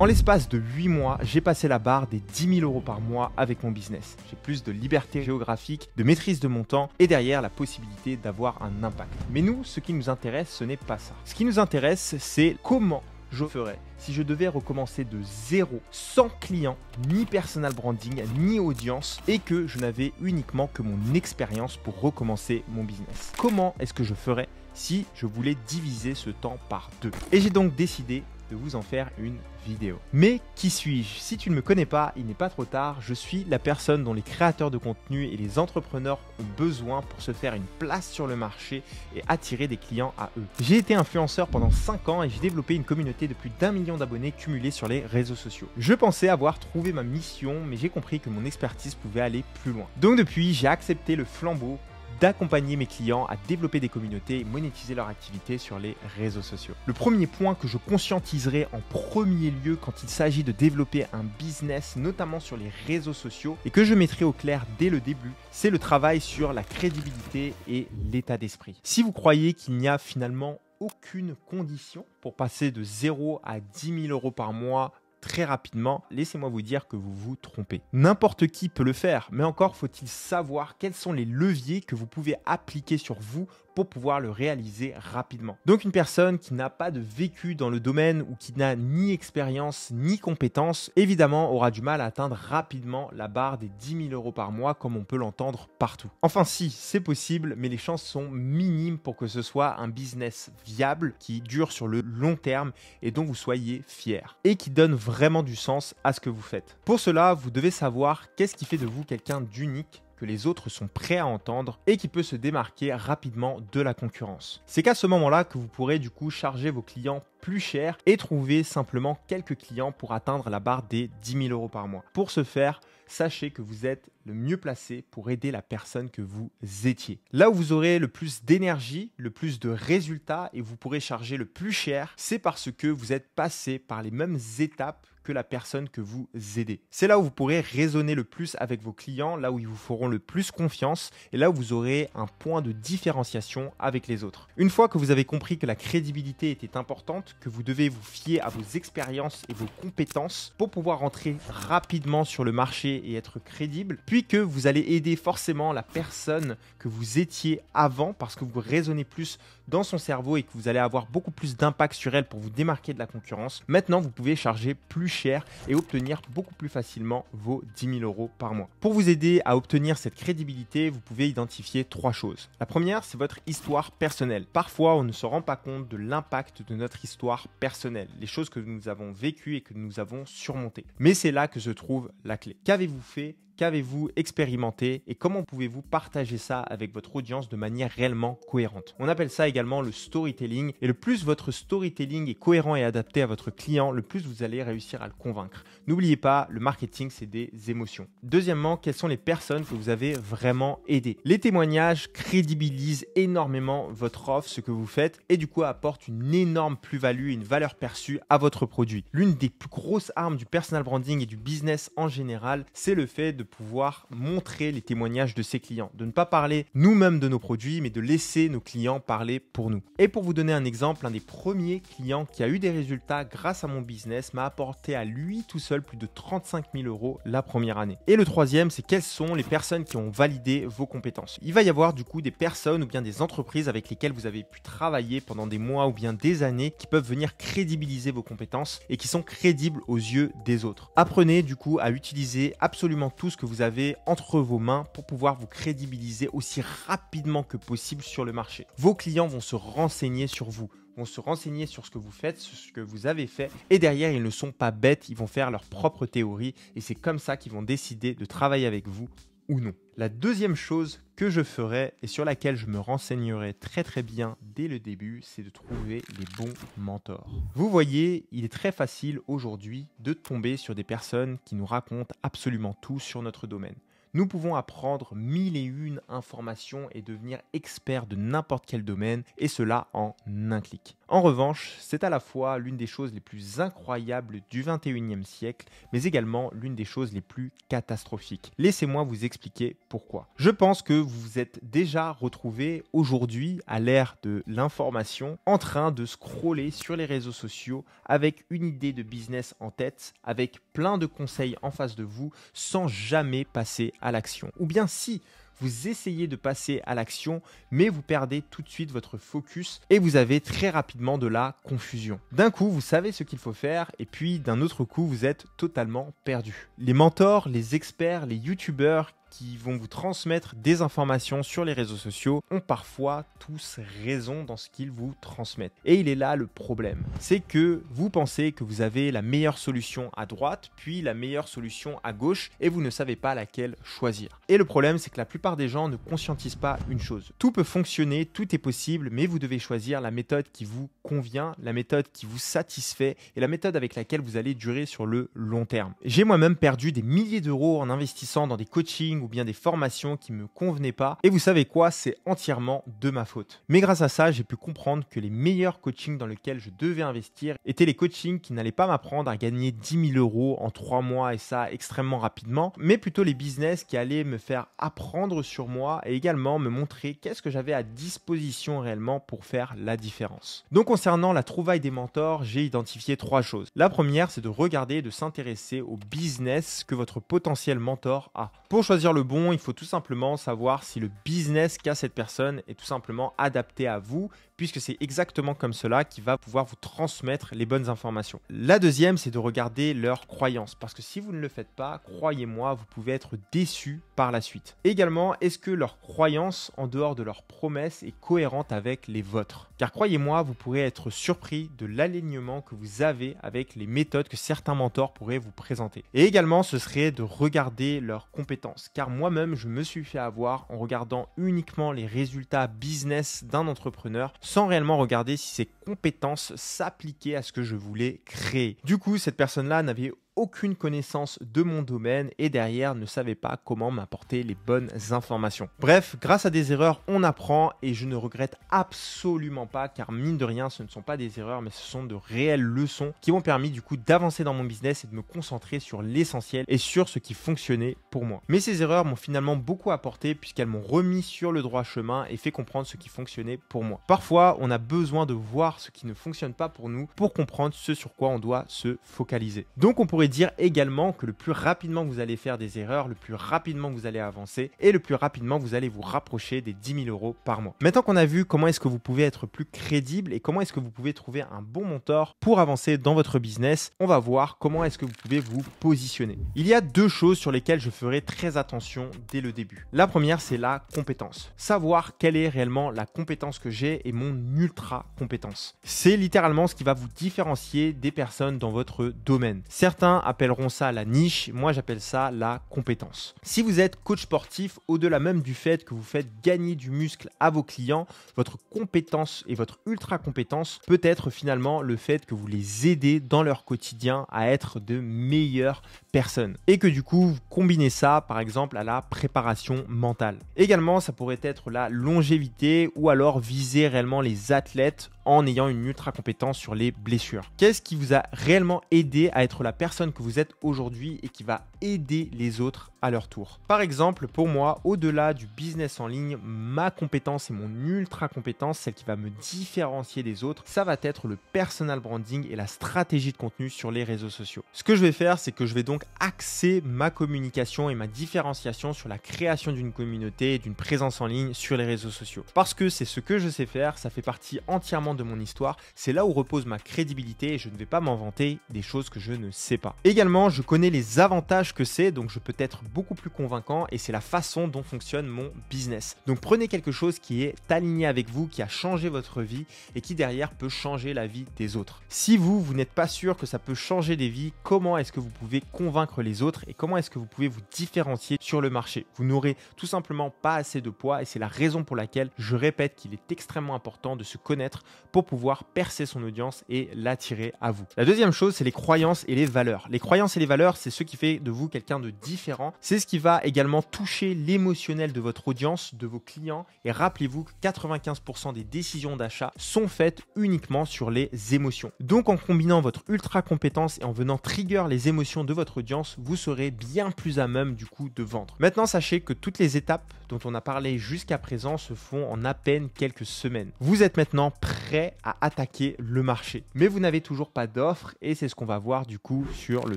En l'espace de 8 mois, j'ai passé la barre des 10 000 € par mois avec mon business. J'ai plus de liberté géographique, de maîtrise de mon temps et derrière la possibilité d'avoir un impact. Mais nous, ce qui nous intéresse, ce n'est pas ça. Ce qui nous intéresse, c'est comment je ferais si je devais recommencer de zéro, sans client, ni personal branding, ni audience, et que je n'avais uniquement que mon expérience pour recommencer mon business. Comment est-ce que je ferais si je voulais diviser ce temps par deux? Et j'ai donc décidé de vous en faire une vidéo. Mais qui suis-je? Si tu ne me connais pas, il n'est pas trop tard, je suis la personne dont les créateurs de contenu et les entrepreneurs ont besoin pour se faire une place sur le marché et attirer des clients à eux. J'ai été influenceur pendant 5 ans et j'ai développé une communauté de plus d'1 million d'abonnés cumulés sur les réseaux sociaux. Je pensais avoir trouvé ma mission, mais j'ai compris que mon expertise pouvait aller plus loin. Donc depuis, j'ai accepté le flambeau d'accompagner mes clients à développer des communautés et monétiser leur activité sur les réseaux sociaux. Le premier point que je conscientiserai en premier lieu quand il s'agit de développer un business, notamment sur les réseaux sociaux, et que je mettrai au clair dès le début, c'est le travail sur la crédibilité et l'état d'esprit. Si vous croyez qu'il n'y a finalement aucune condition pour passer de 0 à 10 000 € par mois très rapidement, laissez-moi vous dire que vous vous trompez. N'importe qui peut le faire, mais encore faut-il savoir quels sont les leviers que vous pouvez appliquer sur vous pour pouvoir le réaliser rapidement. Donc une personne qui n'a pas de vécu dans le domaine ou qui n'a ni expérience ni compétence, évidemment aura du mal à atteindre rapidement la barre des 10 000 € par mois comme on peut l'entendre partout. Enfin si, c'est possible, mais les chances sont minimes pour que ce soit un business viable qui dure sur le long terme et dont vous soyez fier et qui donne vraiment du sens à ce que vous faites. Pour cela, vous devez savoir qu'est-ce qui fait de vous quelqu'un d'unique que les autres sont prêts à entendre et qui peut se démarquer rapidement de la concurrence. C'est qu'à ce moment-là que vous pourrez du coup charger vos clients plus cher et trouver simplement quelques clients pour atteindre la barre des 10 000 € par mois. Pour ce faire, sachez que vous êtes le mieux placé pour aider la personne que vous étiez. Là où vous aurez le plus d'énergie, le plus de résultats et vous pourrez charger le plus cher, c'est parce que vous êtes passé par les mêmes étapes que la personne que vous aidez. C'est là où vous pourrez raisonner le plus avec vos clients, là où ils vous feront le plus confiance et là où vous aurez un point de différenciation avec les autres. Une fois que vous avez compris que la crédibilité était importante, que vous devez vous fier à vos expériences et vos compétences pour pouvoir rentrer rapidement sur le marché et être crédible, puis que vous allez aider forcément la personne que vous étiez avant parce que vous raisonnez plus dans son cerveau et que vous allez avoir beaucoup plus d'impact sur elle pour vous démarquer de la concurrence. Maintenant, vous pouvez charger plus cher et obtenir beaucoup plus facilement vos 10 000 € par mois. Pour vous aider à obtenir cette crédibilité, vous pouvez identifier 3 choses. La première, c'est votre histoire personnelle. Parfois, on ne se rend pas compte de l'impact de notre histoire personnelle, les choses que nous avons vécues et que nous avons surmontées. Mais c'est là que se trouve la clé. Qu'avez-vous fait ? Qu'avez-vous expérimenté et comment pouvez-vous partager ça avec votre audience de manière réellement cohérente? On appelle ça également le storytelling et le plus votre storytelling est cohérent et adapté à votre client, le plus vous allez réussir à le convaincre. N'oubliez pas, le marketing, c'est des émotions. Deuxièmement, quelles sont les personnes que vous avez vraiment aidées? Les témoignages crédibilisent énormément votre offre, ce que vous faites et du coup apportent une énorme plus-value et une valeur perçue à votre produit. L'une des plus grosses armes du personal branding et du business en général, c'est le fait de pouvoir montrer les témoignages de ses clients, de ne pas parler nous-mêmes de nos produits, mais de laisser nos clients parler pour nous. Et pour vous donner un exemple, un des premiers clients qui a eu des résultats grâce à mon business m'a apporté à lui tout seul plus de 35 000 € la première année. Et le troisième, c'est quelles sont les personnes qui ont validé vos compétences. Il va y avoir du coup des personnes ou bien des entreprises avec lesquelles vous avez pu travailler pendant des mois ou bien des années qui peuvent venir crédibiliser vos compétences et qui sont crédibles aux yeux des autres. Apprenez du coup à utiliser absolument tout ce que vous avez entre vos mains pour pouvoir vous crédibiliser aussi rapidement que possible sur le marché. Vos clients vont se renseigner sur vous, vont se renseigner sur ce que vous faites, sur ce que vous avez fait et derrière ils ne sont pas bêtes, ils vont faire leur propre théorie et c'est comme ça qu'ils vont décider de travailler avec vous ou non. La deuxième chose que je ferai et sur laquelle je me renseignerai très bien dès le début, c'est de trouver les bons mentors. Vous voyez, il est très facile aujourd'hui de tomber sur des personnes qui nous racontent absolument tout sur notre domaine. nous pouvons apprendre 1001 informations et devenir expert de n'importe quel domaine, et cela en un clic. En revanche, c'est à la fois l'une des choses les plus incroyables du 21e siècle, mais également l'une des choses les plus catastrophiques. Laissez-moi vous expliquer pourquoi. Je pense que vous vous êtes déjà retrouvé aujourd'hui, à l'ère de l'information, en train de scroller sur les réseaux sociaux avec une idée de business en tête, avec plein de conseils en face de vous, sans jamais passer à l'action. Ou bien si vous essayez de passer à l'action, mais vous perdez tout de suite votre focus et vous avez très rapidement de la confusion. D'un coup, vous savez ce qu'il faut faire et puis d'un autre coup, vous êtes totalement perdu. Les mentors, les experts, les youtubeurs qui vont vous transmettre des informations sur les réseaux sociaux ont parfois tous raison dans ce qu'ils vous transmettent. Et il est là le problème. C'est que vous pensez que vous avez la meilleure solution à droite, puis la meilleure solution à gauche, et vous ne savez pas laquelle choisir. Et le problème, c'est que la plupart des gens ne conscientisent pas une chose. Tout peut fonctionner, tout est possible, mais vous devez choisir la méthode qui vous convient, la méthode qui vous satisfait, et la méthode avec laquelle vous allez durer sur le long terme. J'ai moi-même perdu des milliers d'euros en investissant dans des coachings ou bien des formations qui ne me convenaient pas. Et vous savez quoi, c'est entièrement de ma faute. Mais grâce à ça, j'ai pu comprendre que les meilleurs coachings dans lesquels je devais investir étaient les coachings qui n'allaient pas m'apprendre à gagner 10 000 euros en 3 mois et ça extrêmement rapidement, mais plutôt les business qui allaient me faire apprendre sur moi et également me montrer qu'est-ce que j'avais à disposition réellement pour faire la différence. Donc concernant la trouvaille des mentors, j'ai identifié 3 choses. La première, c'est de regarder et de s'intéresser au business que votre potentiel mentor a. Pour choisir le bon, il faut tout simplement savoir si le business qu'a cette personne est tout simplement adapté à vous, puisque c'est exactement comme cela qui va pouvoir vous transmettre les bonnes informations. La deuxième, c'est de regarder leurs croyances, parce que si vous ne le faites pas, croyez-moi, vous pouvez être déçu par la suite. Également, est-ce que leur croyance, en dehors de leurs promesses, est cohérente avec les vôtres? Car croyez-moi, vous pourrez être surpris de l'alignement que vous avez avec les méthodes que certains mentors pourraient vous présenter. Et également, ce serait de regarder leurs compétences, car moi-même, je me suis fait avoir en regardant uniquement les résultats business d'un entrepreneur, sans réellement regarder si ses compétences s'appliquaient à ce que je voulais créer. Du coup, cette personne-là n'avait aucune connaissance de mon domaine et derrière ne savait pas comment m'apporter les bonnes informations. Bref, grâce à des erreurs, on apprend et je ne regrette absolument pas car mine de rien, ce ne sont pas des erreurs mais ce sont de réelles leçons qui m'ont permis du coup d'avancer dans mon business et de me concentrer sur l'essentiel et sur ce qui fonctionnait pour moi. Mais ces erreurs m'ont finalement beaucoup apporté puisqu'elles m'ont remis sur le droit chemin et fait comprendre ce qui fonctionnait pour moi. Parfois, on a besoin de voir ce qui ne fonctionne pas pour nous pour comprendre ce sur quoi on doit se focaliser. Donc on pourrait dire également que le plus rapidement vous allez faire des erreurs, le plus rapidement vous allez avancer et le plus rapidement vous allez vous rapprocher des 10 000 euros par mois. Maintenant qu'on a vu comment est-ce que vous pouvez être plus crédible et comment est-ce que vous pouvez trouver un bon mentor pour avancer dans votre business, on va voir comment est-ce que vous pouvez vous positionner. Il y a 2 choses sur lesquelles je ferai très attention dès le début. La première, c'est la compétence. Savoir quelle est réellement la compétence que j'ai et mon ultra compétence. C'est littéralement ce qui va vous différencier des personnes dans votre domaine. Certains appelleront ça la niche, moi j'appelle ça la compétence. Si vous êtes coach sportif, au-delà même du fait que vous faites gagner du muscle à vos clients, votre compétence et votre ultra compétence peut être finalement le fait que vous les aidez dans leur quotidien à être de meilleures personnes. Et que du coup, vous combinez ça par exemple à la préparation mentale. Également, ça pourrait être la longévité ou alors viser réellement les athlètes en ayant une ultra compétence sur les blessures. Qu'est-ce qui vous a réellement aidé à être la personne que vous êtes aujourd'hui et qui va aider les autres à leur tour? Par exemple, pour moi, au-delà du business en ligne, ma compétence et mon ultra compétence, celle qui va me différencier des autres, ça va être le personal branding et la stratégie de contenu sur les réseaux sociaux. Ce que je vais faire, c'est que je vais donc axer ma communication et ma différenciation sur la création d'une communauté et d'une présence en ligne sur les réseaux sociaux. Parce que c'est ce que je sais faire, ça fait partie entièrement de mon histoire, c'est là où repose ma crédibilité et je ne vais pas m'inventer des choses que je ne sais pas. Également, je connais les avantages que c'est, donc je peux être beaucoup plus convaincant et c'est la façon dont fonctionne mon business. Donc prenez quelque chose qui est aligné avec vous, qui a changé votre vie et qui derrière peut changer la vie des autres. Si vous n'êtes pas sûr que ça peut changer des vies, comment est-ce que vous pouvez convaincre les autres et comment est-ce que vous pouvez vous différencier sur le marché? Vous n'aurez tout simplement pas assez de poids et c'est la raison pour laquelle je répète qu'il est extrêmement important de se connaître pour pouvoir percer son audience et l'attirer à vous. La deuxième chose, c'est les croyances et les valeurs. Les croyances et les valeurs, c'est ce qui fait de vous quelqu'un de différent. C'est ce qui va également toucher l'émotionnel de votre audience, de vos clients. Et rappelez-vous que 95% des décisions d'achat sont faites uniquement sur les émotions. Donc en combinant votre ultra compétence et en venant trigger les émotions de votre audience, vous serez bien plus à même du coup de vendre. Maintenant, sachez que toutes les étapes dont on a parlé jusqu'à présent se font en à peine quelques semaines. Vous êtes maintenant prêt à attaquer le marché, mais vous n'avez toujours pas d'offre et c'est ce qu'on va voir du coup sur le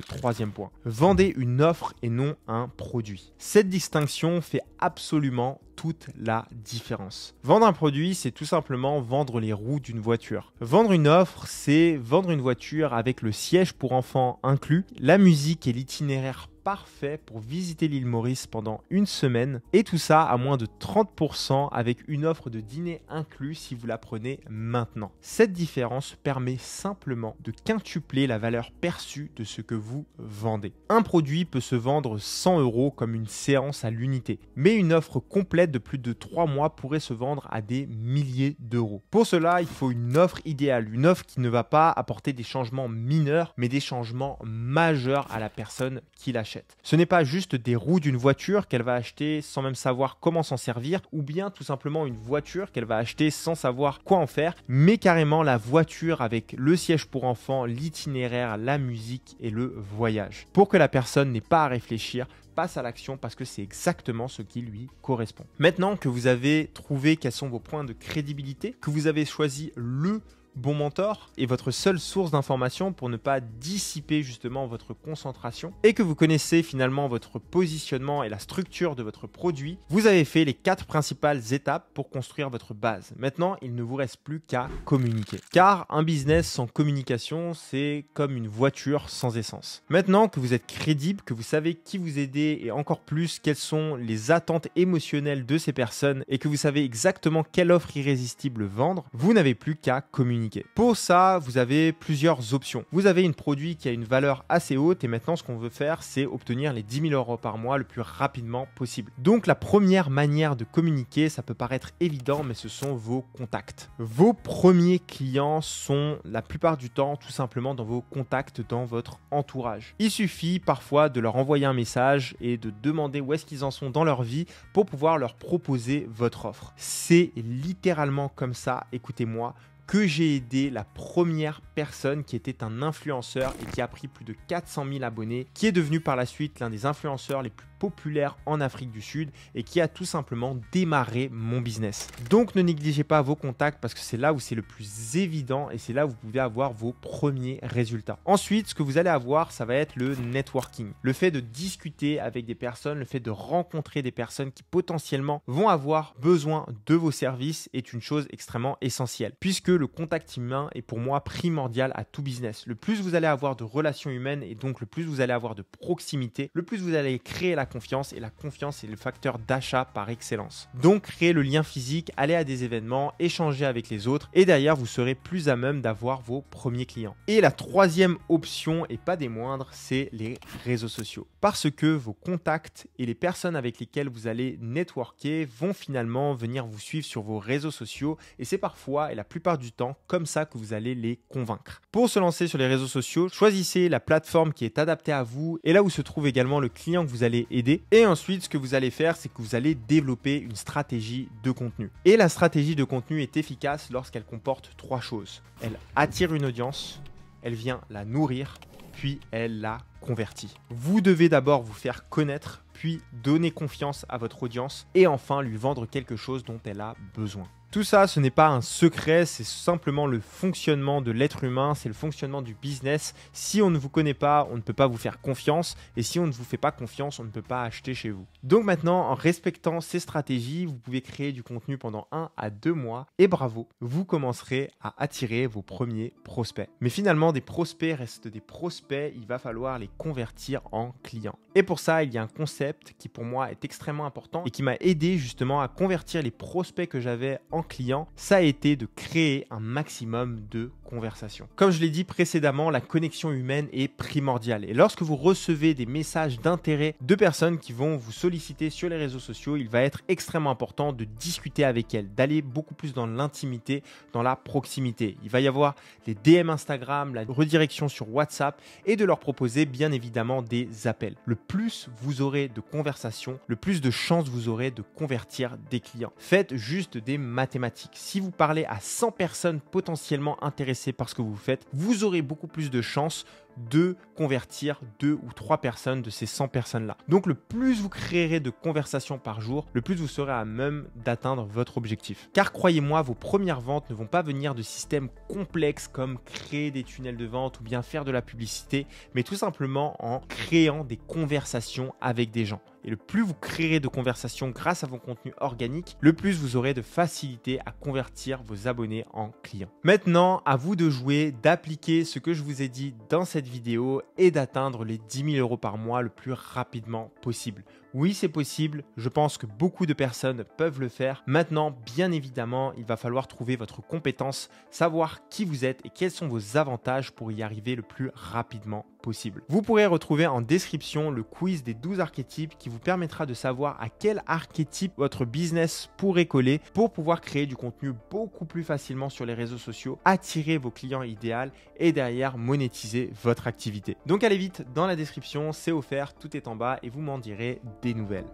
troisième point. Vendez une offre et non un produit. Cette distinction fait absolument toute la différence. Vendre un produit, c'est tout simplement vendre les roues d'une voiture. Vendre une offre, c'est vendre une voiture avec le siège pour enfants inclus, la musique et l'itinéraire parfait pour visiter l'île Maurice pendant une semaine et tout ça à moins de 30% avec une offre de dîner inclus si vous la prenez maintenant. Cette différence permet simplement de quintupler la valeur perçue de ce que vous vendez. Un produit peut se vendre 100 € comme une séance à l'unité, mais une offre complète de plus de 3 mois pourrait se vendre à des milliers d'euros. Pour cela, il faut une offre idéale, une offre qui ne va pas apporter des changements mineurs, mais des changements majeurs à la personne qui l'achète. Ce n'est pas juste des roues d'une voiture qu'elle va acheter sans même savoir comment s'en servir, ou bien tout simplement une voiture qu'elle va acheter sans savoir quoi en faire, mais carrément la voiture avec le siège pour enfants, l'itinéraire, la musique et le voyage. Pour que la personne n'ait pas à réfléchir, passe à l'action parce que c'est exactement ce qui lui correspond. Maintenant que vous avez trouvé quels sont vos points de crédibilité, que vous avez choisi le bon mentor et votre seule source d'information pour ne pas dissiper justement votre concentration et que vous connaissez finalement votre positionnement et la structure de votre produit, vous avez fait les 4 principales étapes pour construire votre base. Maintenant, il ne vous reste plus qu'à communiquer. Car un business sans communication, c'est comme une voiture sans essence. Maintenant que vous êtes crédible, que vous savez qui vous aider et encore plus quelles sont les attentes émotionnelles de ces personnes et que vous savez exactement quelle offre irrésistible vendre, vous n'avez plus qu'à communiquer. Pour ça, vous avez plusieurs options. Vous avez un produit qui a une valeur assez haute et maintenant ce qu'on veut faire, c'est obtenir les 10 000 € par mois le plus rapidement possible. Donc la première manière de communiquer, ça peut paraître évident, mais ce sont vos contacts. Vos premiers clients sont la plupart du temps tout simplement dans vos contacts, dans votre entourage. Il suffit parfois de leur envoyer un message et de demander où est-ce qu'ils en sont dans leur vie pour pouvoir leur proposer votre offre. C'est littéralement comme ça, écoutez-moi, que j'ai aidé la première personne qui était un influenceur et qui a pris plus de 400 000 abonnés, qui est devenu par la suite l'un des influenceurs les plus populaire en Afrique du Sud et qui a tout simplement démarré mon business. Donc ne négligez pas vos contacts parce que c'est là où c'est le plus évident et c'est là où vous pouvez avoir vos premiers résultats. Ensuite, ce que vous allez avoir, ça va être le networking. Le fait de discuter avec des personnes, le fait de rencontrer des personnes qui potentiellement vont avoir besoin de vos services est une chose extrêmement essentielle puisque le contact humain est pour moi primordial à tout business. Le plus vous allez avoir de relations humaines et donc le plus vous allez avoir de proximité, le plus vous allez créer la confiance et la confiance est le facteur d'achat par excellence. Donc créez le lien physique, allez à des événements, échangez avec les autres et derrière vous serez plus à même d'avoir vos premiers clients. Et la troisième option et pas des moindres, c'est les réseaux sociaux. Parce que vos contacts et les personnes avec lesquelles vous allez networker vont finalement venir vous suivre sur vos réseaux sociaux et c'est parfois et la plupart du temps comme ça que vous allez les convaincre. Pour se lancer sur les réseaux sociaux, choisissez la plateforme qui est adaptée à vous et là où se trouve également le client que vous allez aider. Et ensuite, ce que vous allez faire, c'est que vous allez développer une stratégie de contenu. Et la stratégie de contenu est efficace lorsqu'elle comporte 3 choses. Elle attire une audience, elle vient la nourrir, puis elle la convertit. Vous devez d'abord vous faire connaître, puis donner confiance à votre audience et enfin lui vendre quelque chose dont elle a besoin. Tout ça, ce n'est pas un secret, c'est simplement le fonctionnement de l'être humain, c'est le fonctionnement du business. Si on ne vous connaît pas, on ne peut pas vous faire confiance et si on ne vous fait pas confiance, on ne peut pas acheter chez vous. Donc maintenant, en respectant ces stratégies, vous pouvez créer du contenu pendant 1 à 2 mois et bravo, vous commencerez à attirer vos premiers prospects. Mais finalement, des prospects restent des prospects, il va falloir les convertir en clients. Et pour ça, il y a un concept qui pour moi est extrêmement important et qui m'a aidé justement à convertir les prospects que j'avais en clients, ça a été de créer un maximum de conversation. Comme je l'ai dit précédemment, la connexion humaine est primordiale. Et lorsque vous recevez des messages d'intérêt de personnes qui vont vous solliciter sur les réseaux sociaux, il va être extrêmement important de discuter avec elles, d'aller beaucoup plus dans l'intimité, dans la proximité. Il va y avoir les DM Instagram, la redirection sur WhatsApp et de leur proposer bien évidemment des appels. Le plus vous aurez de conversations, le plus de chances vous aurez de convertir des clients. Faites juste des mathématiques. Si vous parlez à 100 personnes potentiellement intéressées par ce que vous faites, vous aurez beaucoup plus de chances de convertir 2 ou 3 personnes de ces 100 personnes-là. Donc le plus vous créerez de conversations par jour, le plus vous serez à même d'atteindre votre objectif. Car croyez-moi, vos premières ventes ne vont pas venir de systèmes complexes comme créer des tunnels de vente ou bien faire de la publicité, mais tout simplement en créant des conversations avec des gens. Et le plus vous créerez de conversations grâce à vos contenus organiques, le plus vous aurez de facilité à convertir vos abonnés en clients. Maintenant, à vous de jouer, d'appliquer ce que je vous ai dit dans cette vidéo et d'atteindre les 10 000 € par mois le plus rapidement possible. Oui, c'est possible. Je pense que beaucoup de personnes peuvent le faire. Maintenant, bien évidemment, il va falloir trouver votre compétence, savoir qui vous êtes et quels sont vos avantages pour y arriver le plus rapidement possible. Vous pourrez retrouver en description le quiz des 12 archétypes qui vous permettra de savoir à quel archétype votre business pourrait coller pour pouvoir créer du contenu beaucoup plus facilement sur les réseaux sociaux, attirer vos clients idéaux et derrière monétiser votre activité. Donc allez vite dans la description, c'est offert, tout est en bas et vous m'en direz des nouvelles.